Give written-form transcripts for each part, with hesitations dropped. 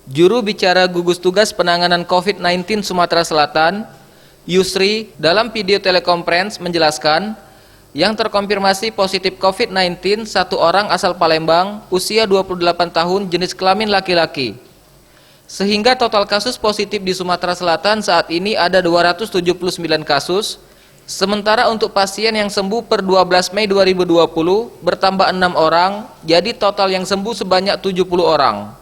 Juru bicara gugus tugas penanganan COVID-19 Sumatera Selatan, Yusri, dalam video telekonferensi menjelaskan, yang terkonfirmasi positif COVID-19 satu orang asal Palembang, usia 28 tahun, jenis kelamin laki-laki. Sehingga total kasus positif di Sumatera Selatan saat ini ada 279 kasus, sementara untuk pasien yang sembuh per 12 Mei 2020 bertambah 6 orang, jadi total yang sembuh sebanyak 70 orang.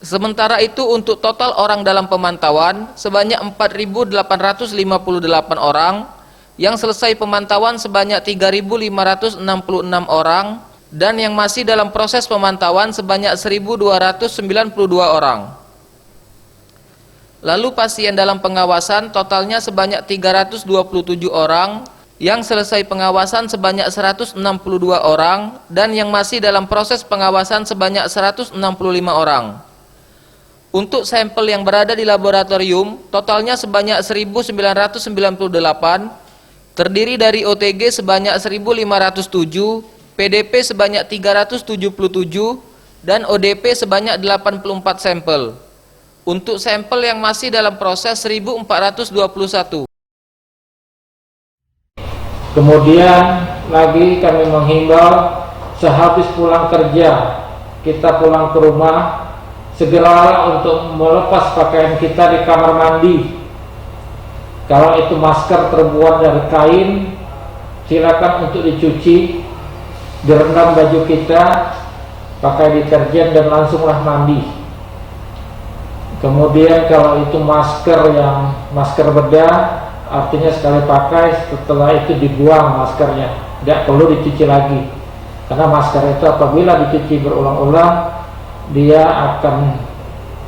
Sementara itu untuk total orang dalam pemantauan sebanyak 4.858 orang, yang selesai pemantauan sebanyak 3.566 orang, dan yang masih dalam proses pemantauan sebanyak 1.292 orang. Lalu pasien dalam pengawasan totalnya sebanyak 327 orang, yang selesai pengawasan sebanyak 162 orang, dan yang masih dalam proses pengawasan sebanyak 165 orang. Untuk sampel yang berada di laboratorium, totalnya sebanyak 1.998, terdiri dari OTG sebanyak 1.507, PDP sebanyak 377, dan ODP sebanyak 84 sampel. Untuk sampel yang masih dalam proses 1.421. Kemudian lagi kami menghimbau, sehabis pulang kerja, kita pulang ke rumah, segeralah untuk melepas pakaian kita di kamar mandi. Kalau itu masker terbuat dari kain, silakan untuk dicuci, direndam baju kita, pakai deterjen dan langsunglah mandi. Kemudian kalau itu masker yang masker bedah, artinya sekali pakai, setelah itu dibuang maskernya, tidak perlu dicuci lagi. Karena masker itu apabila dicuci berulang-ulang, dia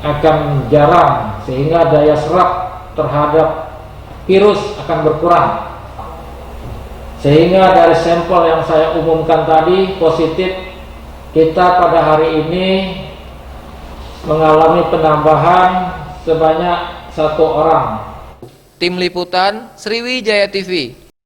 akan jarang, sehingga daya serap terhadap virus akan berkurang. Sehingga dari sampel yang saya umumkan tadi positif, kita pada hari ini mengalami penambahan sebanyak 1 orang. Tim Liputan Sriwijaya TV.